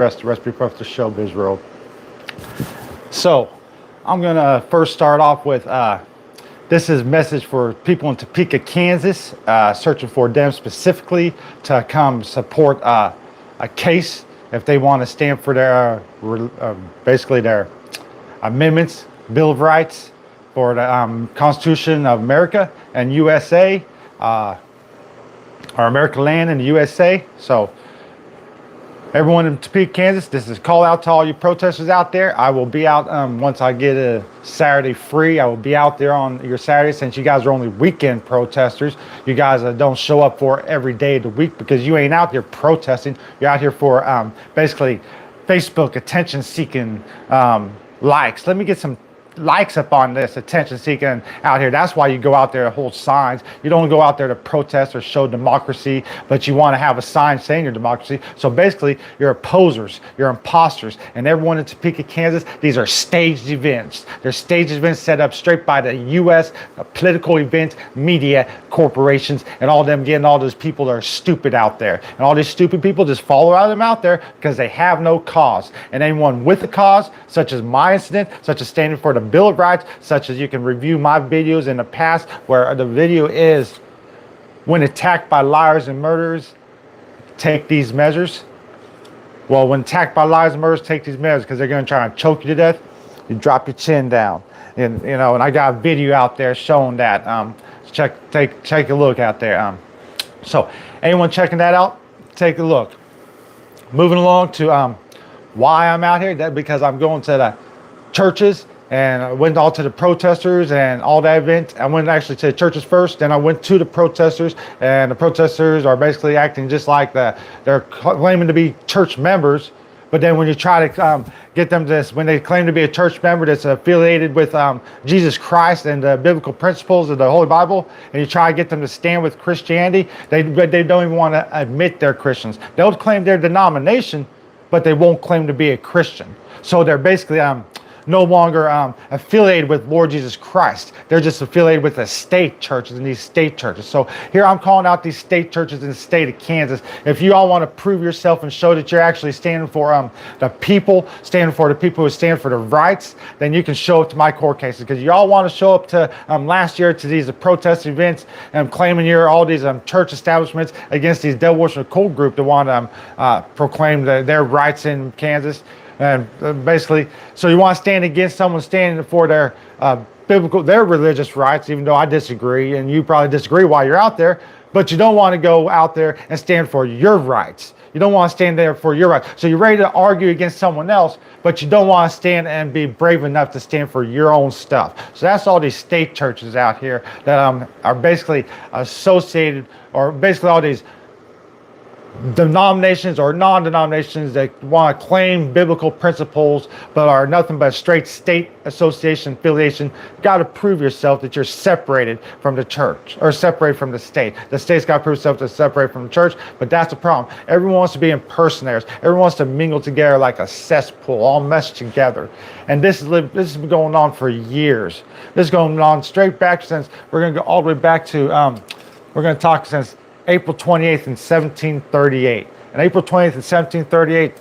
recipe for the showbiz world. So I'm gonna first start off with this is a message for people in Topeka, Kansas, searching for them specifically to come support a case if they want to stand for their basically their amendments, Bill of Rights for the Constitution of America and USA, or American land in the USA. So everyone in Topeka, Kansas, this is a call out to all you protesters out there. I will be out once I get a Saturday free. I will be out there on your Saturday, since you guys are only weekend protesters. You guys don't show up for every day of the week because you ain't out here protesting. You're out here for basically Facebook attention seeking likes. Let me get some likes up on this attention seeking out here. That's why you go out there to hold signs. You don't go out there to protest or show democracy, but you want to have a sign saying your democracy. So basically you're opposers, you're imposters, and everyone in Topeka, Kansas, these are staged events. They're staged events set up straight by the US political event media corporations, and all them getting all those people that are stupid out there. And all these stupid people just follow them out there because they have no cause. And anyone with a cause, such as my incident, such as standing for the Bill of Rights, such as you can review my videos in the past where the video is when attacked by liars and murderers, take these measures. Well, when attacked by liars and murderers, take these measures because they're going to try and choke you to death. You drop your chin down. And you know, and I got a video out there showing that. Take a look out there. So anyone checking that out, take a look. Moving along to why I'm out here, that because I'm going to the churches, and I went all to the protesters and all that event. I went actually to the churches first, then I went to the protesters, and the protesters are basically acting just like they're claiming to be church members. But then when you try to get them to, when they claim to be a church member that's affiliated with Jesus Christ and the biblical principles of the Holy Bible, and you try to get them to stand with Christianity, they don't even want to admit they're Christians. They'll claim their denomination, but they won't claim to be a Christian. So they're basically no longer affiliated with Lord Jesus Christ. They're just affiliated with the state churches and these state churches. So here I'm calling out these state churches in the state of Kansas. If you all want to prove yourself and show that you're actually standing for the people who stand for the rights, then you can show it to my court cases. Because you all want to show up to last year to these protest events and claiming you're all these church establishments against these devil worship cult group that want to proclaim their rights in Kansas. And basically, so you want to stand against someone standing for their their religious rights, even though I disagree, and you probably disagree while you're out there, but you don't want to go out there and stand for your rights. You don't want to stand there for your rights. So you're ready to argue against someone else, but you don't want to stand and be brave enough to stand for your own stuff. So that's all these state churches out here that are basically associated, or basically all these denominations or non-denominations that want to claim biblical principles but are nothing but straight state association affiliation. You got to prove yourself that you're separated from the church or separated from the state. The state's got to prove itself to separate from the church, but that's the problem. Everyone wants to be impersonators. Everyone wants to mingle together like a cesspool, all meshed together. And this has been going on for years. This is going on straight back since, we're going to go all the way back to, we're going to talk since April 28th in 1738. And April 20th in 1738,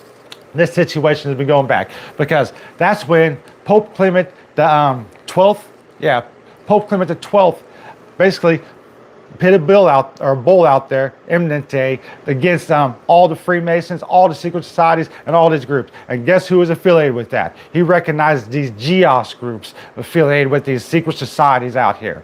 this situation has been going back because that's when Pope Clement the 12th, Pope Clement XII basically put a bull out there, eminente, against all the Freemasons, all the secret societies, and all these groups. And guess who was affiliated with that? He recognized these GEOS groups affiliated with these secret societies out here.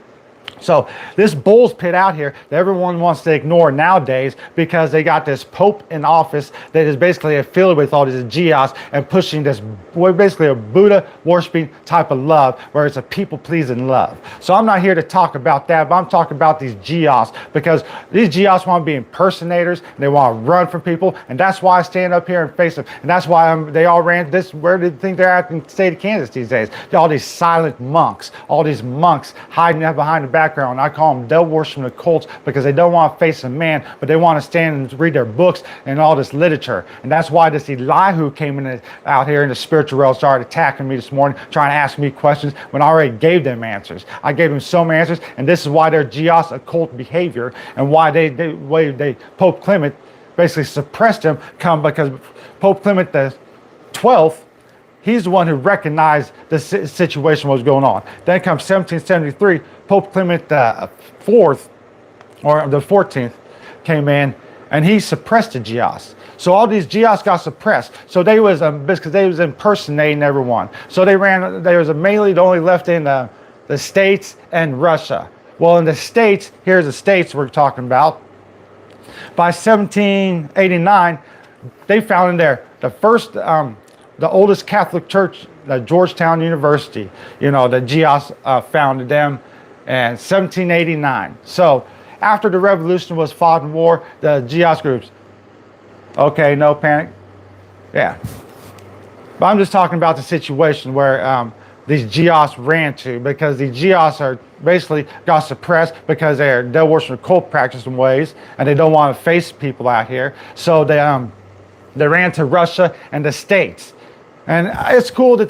So this bull's pit out here that everyone wants to ignore nowadays because they got this Pope in office that is basically affiliated with all these GEOS and pushing this, basically a Buddha worshiping type of love where it's a people pleasing love. So I'm not here to talk about that, but I'm talking about these GEOS because these GEOS want to be impersonators and they want to run from people, and that's why I stand up here and face them. And that's why they all ran this. Where do you think they're at in the state of Kansas these days? All these silent monks, all these monks hiding out behind the background. I call them devil worshiping cults because they don't want to face a man, but they want to stand and read their books and all this literature. And that's why this Elihu came in out here in the spiritual realm, started attacking me this morning, trying to ask me questions when I already gave them answers. I gave them so many answers, and this is why their GEOS occult behavior and why Pope Clement basically suppressed him come because Pope Clement XII, he's the one who recognized the situation was going on. Then comes 1773, Pope Clement IV, or the 14th, came in, and he suppressed the GIOS. So all these GIOS got suppressed. So they was because they was impersonating everyone. So they was mainly only left in the States and Russia. Well, in the States, here's the States we're talking about. By 1789, they found in there the first, the oldest Catholic church, the Georgetown University. You know, the GIOS founded them in 1789. So after the revolution was fought in war, the GIOS groups, okay, no panic. Yeah. But I'm just talking about the situation where these GIOS ran to, because the GIOS are basically got suppressed because they're worshiping cult practicing ways, and they don't want to face people out here. So they ran to Russia and the States. And it's cool that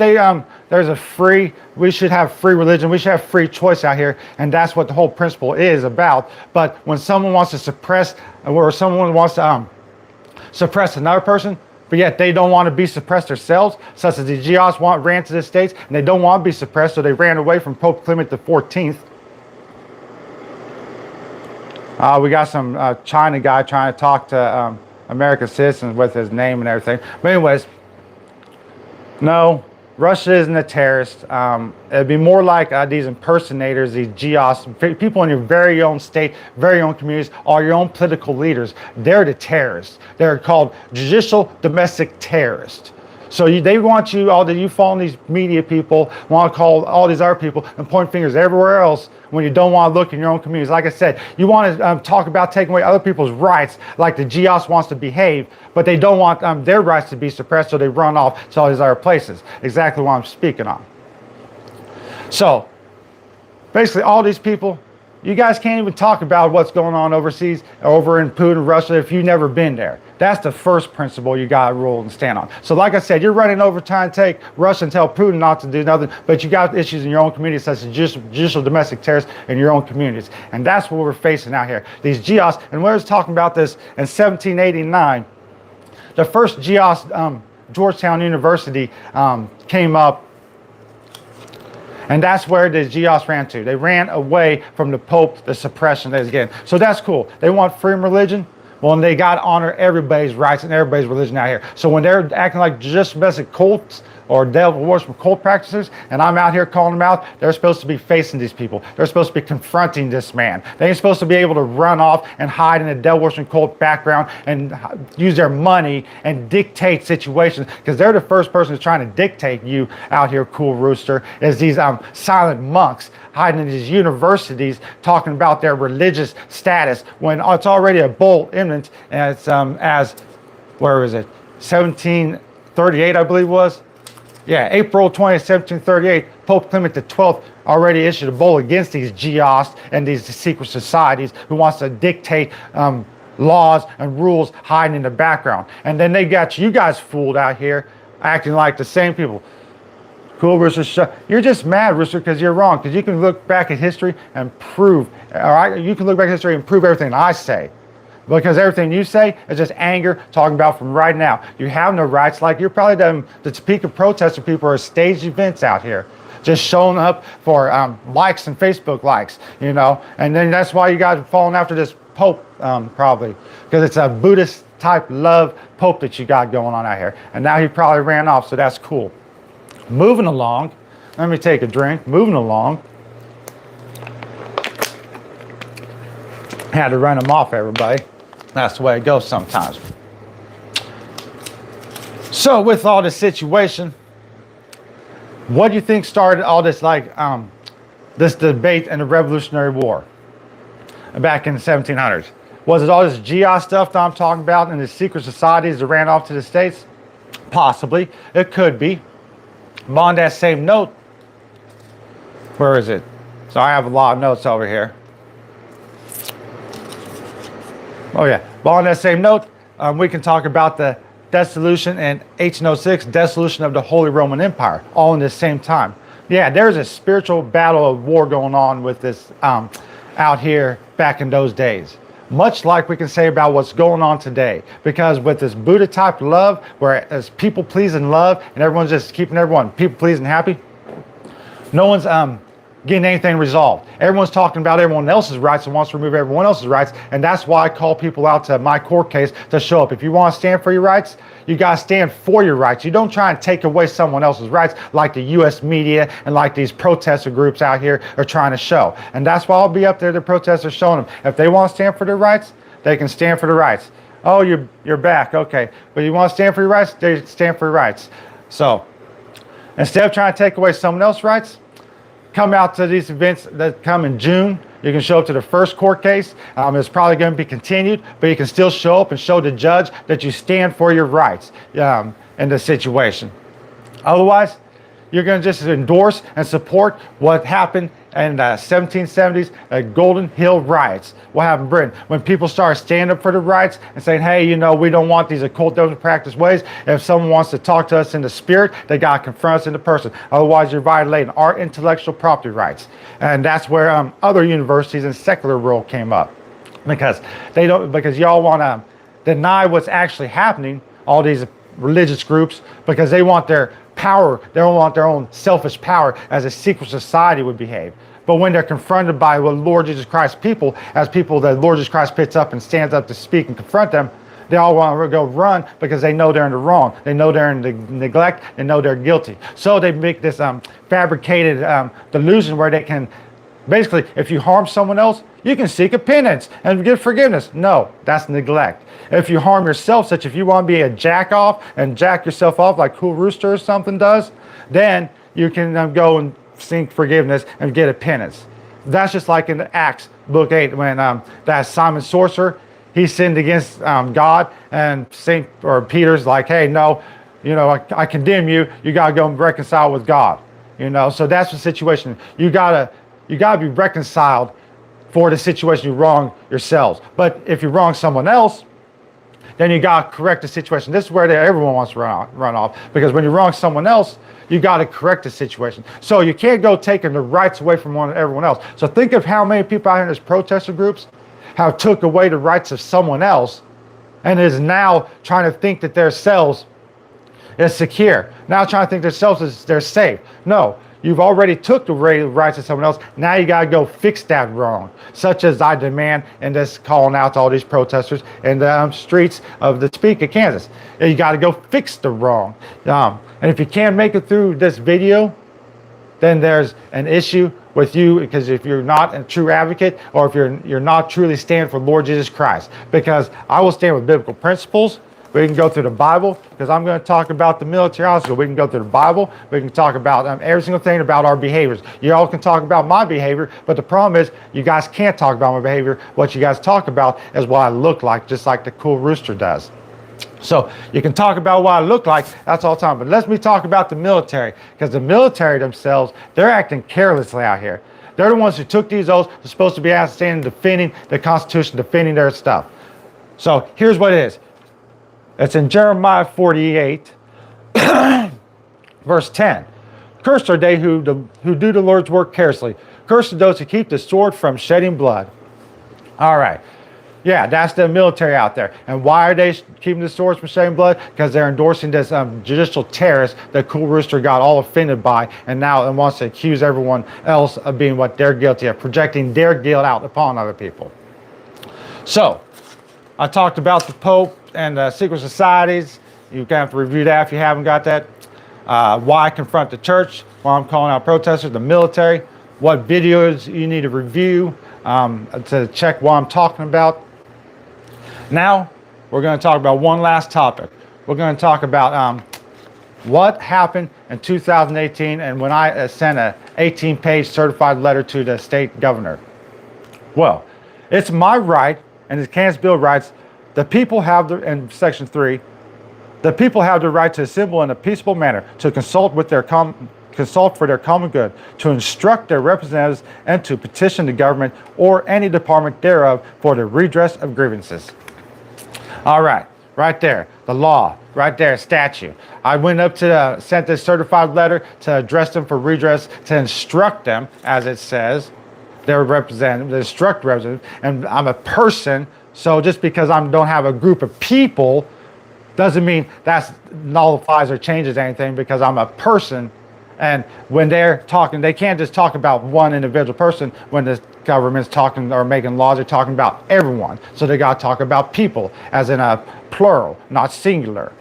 we should have free religion, we should have free choice out here, and that's what the whole principle is about. But when someone wants to suppress, or someone wants to suppress another person, but yet they don't want to be suppressed themselves, such as the GIOS ran to the States, and they don't want to be suppressed, so they ran away from Pope Clement XIV. We got some China guy trying to talk to American citizens with his name and everything. But anyways, no, Russia isn't a terrorist. It'd be more like these impersonators, these GIOS, people in your very own state, very own communities, or your own political leaders. They're the terrorists. They're called judicial domestic terrorists. So they want you, all that you follow these media people, want to call all these other people and point fingers everywhere else when you don't want to look in your own communities. Like I said, you want to talk about taking away other people's rights, like the GIOS wants to behave, but they don't want their rights to be suppressed, so they run off to all these other places. Exactly what I'm speaking on. So basically all these people, you guys can't even talk about what's going on overseas, over in Putin, Russia, if you've never been there. That's the first principle you got to rule and stand on. So like I said, you're running over trying to take Russia and tell Putin not to do nothing, but you got issues in your own community, such as judicial domestic terrorists in your own communities. And that's what we're facing out here. These GIOS, and we was talking about this in 1789. The first GIOS, Georgetown University, came up. And that's where the GIOS ran to. They ran away from the Pope, the suppression that is getting. So that's cool. They want freedom of religion. Well, and they got to honor everybody's rights and everybody's religion out here. So when they're acting like just domestic cults or devil worship cult practices, and I'm out here calling them out, they're supposed to be facing these people. They're supposed to be confronting this man. They ain't supposed to be able to run off and hide in a devil worship cult background and use their money and dictate situations, because they're the first person who's trying to dictate you out here, cool rooster, is these silent monks hiding in these universities talking about their religious status when it's already a bull imminent, and it's where is it, 1738 I believe it was. Yeah, April 20th, 1738, Pope Clement XII already issued a bull against these GIOS and these secret societies who wants to dictate laws and rules hiding in the background. And then they got you guys fooled out here, acting like the same people. Cool, Rooster. You're just mad, Rooster, because you're wrong. Because you can look back at history and prove, all right? You can look back at history and prove everything I say. Because everything you say is just anger, talking about from right now. You have no rights. Like you're probably the Topeka protester people are staged events out here, just showing up for likes and Facebook likes, you know. And then that's why you guys are falling after this Pope, probably, because it's a Buddhist type love Pope that you got going on out here. And now he probably ran off, so that's cool. Moving along, let me take a drink. Moving along. Had to run them off, everybody. That's the way it goes sometimes. So with all this situation, what do you think started all this, like this debate and the Revolutionary War back in the 1700s? Was it all this GI stuff that I'm talking about and the secret societies that ran off to the States? Possibly. It could be. But on that same note, where is it? So I have a lot of notes over here. Oh yeah, but on that same note, we can talk about the dissolution in 1806, dissolution of the Holy Roman Empire, all in the same time. Yeah, there's a spiritual battle of war going on with this out here back in those days. Much like we can say about what's going on today. Because with this Buddha type love, where it's people pleasing love and everyone's just keeping everyone people pleasing happy, no one's getting anything resolved. Everyone's talking about everyone else's rights and wants to remove everyone else's rights. And that's why I call people out to my court case to show up. If you want to stand for your rights, you got to stand for your rights. You don't try and take away someone else's rights like the U.S. media and like these protester groups out here are trying to show. And that's why I'll be up there, the protesters, showing them. If they want to stand for their rights, they can stand for their rights. Oh, you're back. Okay. But you want to stand for your rights? They stand for your rights. So instead of trying to take away someone else's rights, come out to these events that come in June. You can show up to the first court case. It's probably going to be continued, but you can still show up and show the judge that you stand for your rights in the situation. Otherwise, you're going to just endorse and support what happened in the 1770s Golden Hill riots. What happened in Britain? When people started standing up for the rights and saying, hey, we don't want these occult doesn't practice ways. If someone wants to talk to us in the spirit, they got to confront us in the person. Otherwise, you're violating our intellectual property rights. And that's where other universities in secular world came up. Because y'all want to deny what's actually happening, all these religious groups, because they want their power, they don't want their own selfish power as a secret society would behave. But when they're confronted by what Lord Jesus Christ people, as people that Lord Jesus Christ picks up and stands up to speak and confront them, they all want to go run because they know they're in the wrong. They know they're in the neglect. They know they're guilty. So they make this fabricated delusion where they can, basically, if you harm someone else, you can seek a penance and get forgiveness. No, that's neglect. If you harm yourself, such if you want to be a jack off and jack yourself off like Cool Rooster or something does, then you can go and seek forgiveness and get a penance. That's just like in Acts book 8 when that Simon Sorcerer, he sinned against God, and Peter's like, hey, no, I condemn you. You got to go and reconcile with God. So that's the situation. You gotta be reconciled for the situation you wrong yourselves. But if you wrong someone else, then you got to correct the situation. This is where everyone wants to run off. Because when you wrong someone else, you got to correct the situation. So you can't go taking the rights away from everyone else. So think of how many people out here in these protester groups have took away the rights of someone else and is now trying to think that their selves is secure. Now trying to think themselves they're safe. No. You've already took the rights of someone else. Now you got to go fix that wrong. Such as I demand, and this calling out to all these protesters in the streets of the Topeka, Kansas. You got to go fix the wrong. And if you can't make it through this video, then there's an issue with you, because if you're not a true advocate, or if you're not truly standing for Lord Jesus Christ. Because I will stand with biblical principles. We can go through the Bible, because I'm going to talk about the military also. We can go through the Bible. We can talk about every single thing about our behaviors. You all can talk about my behavior, but the problem is you guys can't talk about my behavior. What you guys talk about is what I look like, just like the Cool Rooster does. So you can talk about what I look like, that's all the time. But let me talk about the military, because the military themselves, they're acting carelessly out here. They're the ones who took these oaths. They're supposed to be outstanding, defending the Constitution, defending their stuff. So here's what it is. It's in Jeremiah 48, verse 10. Cursed are they who do the Lord's work carelessly. Cursed are those who keep the sword from shedding blood. All right. Yeah, that's the military out there. And why are they keeping the swords from shedding blood? Because they're endorsing this judicial terrorist that Cool Rooster got all offended by, and now wants to accuse everyone else of being what they're guilty of, projecting their guilt out upon other people. So, I talked about the Pope and secret societies. You can have to review that if you haven't got that. Why confront the church? Why I'm calling out protesters, the military. What videos you need to review to check what I'm talking about. Now, we're going to talk about one last topic. We're going to talk about what happened in 2018 and when I sent an 18-page certified letter to the state governor. Well, it's my right, and the Kansas Bill of Rights, the people have in Section 3, the people have the right to assemble in a peaceable manner, to consult for their common good, to instruct their representatives, and to petition the government or any department thereof for the redress of grievances. All right, right there, the law, right there, statute. I went up to sent this certified letter to address them for redress, to instruct them, as it says, their representative, the instructor representative, and I'm a person. So just because I don't have a group of people doesn't mean that nullifies or changes anything, because I'm a person. And when they're talking, they can't just talk about one individual person. When the government's talking or making laws, they're talking about everyone. So they got to talk about people, as in a plural, not singular.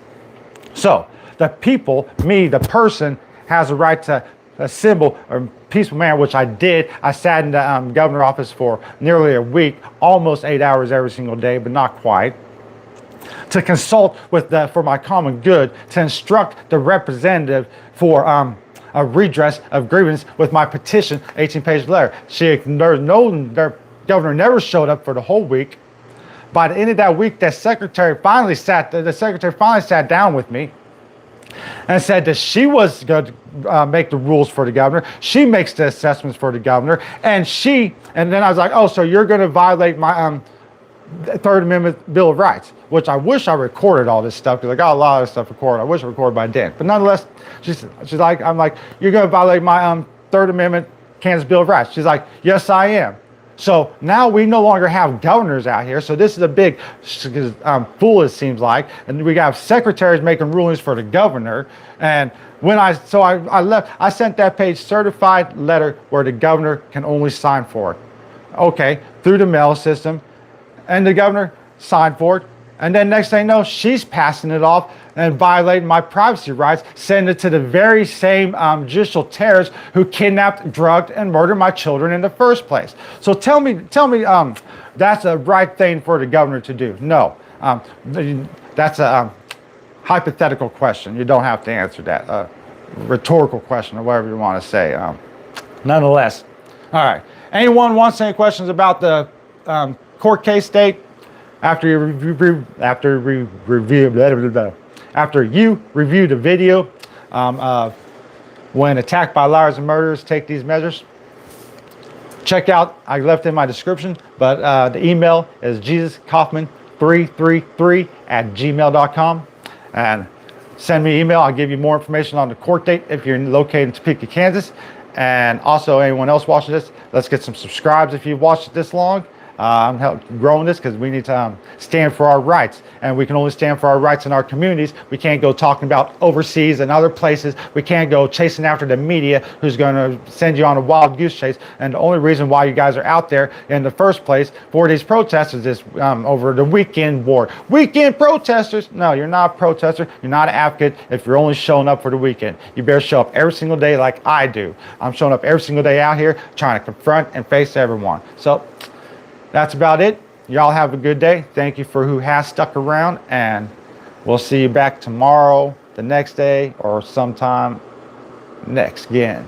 So the people, me, the person, has a right to assemble a peaceful manner, which I did. I sat in the governor's office for nearly a week, almost 8 hours every single day, but not quite, to consult with for my common good, to instruct the representative for a redress of grievance with my petition, 18-page letter. The governor never showed up for the whole week. By the end of that week, the secretary finally sat down with me and said that she was going to make the rules for the governor. She makes the assessments for the governor, and then I was like, oh, so you're going to violate my Third Amendment Bill of Rights, which I wish I recorded all this stuff, because I got a lot of stuff recorded. I wish I recorded by then. But nonetheless, she's like, I'm like, you're going to violate my Third Amendment Kansas Bill of Rights. She's like, yes, I am. So now we no longer have governors out here. So this is a big fool, it seems like. And we got secretaries making rulings for the governor. And when I left, I sent that page certified letter where the governor can only sign for it. Okay, through the mail system. And the governor signed for it. And then next thing you know, she's passing it off and violating my privacy rights, sending it to the very same judicial terrorists who kidnapped, drugged, and murdered my children in the first place. So tell me, that's a right thing for the governor to do? No, that's a hypothetical question. You don't have to answer that. Rhetorical question, or whatever you want to say. Nonetheless, all right. Anyone wants any questions about the court case date? After you review the video when attacked by liars and murderers, take these measures. Check out, I left in my description, but the email is jesuskaufman333@gmail.com, and send me an email. I'll give you more information on the court date if you're located in Topeka, Kansas. And also, anyone else watching this, let's get some subscribes if you've watched it this long. I'm growing this because we need to stand for our rights, and we can only stand for our rights in our communities. We can't go talking about overseas and other places. We can't go chasing after the media who's going to send you on a wild goose chase. And the only reason why you guys are out there in the first place for these protests is this over the weekend war. Weekend protesters? No, you're not a protester. You're not an advocate if you're only showing up for the weekend. You better show up every single day like I do. I'm showing up every single day out here trying to confront and face everyone. So that's about it. Y'all have a good day. Thank you for who has stuck around, and we'll see you back tomorrow, the next day, or sometime next again.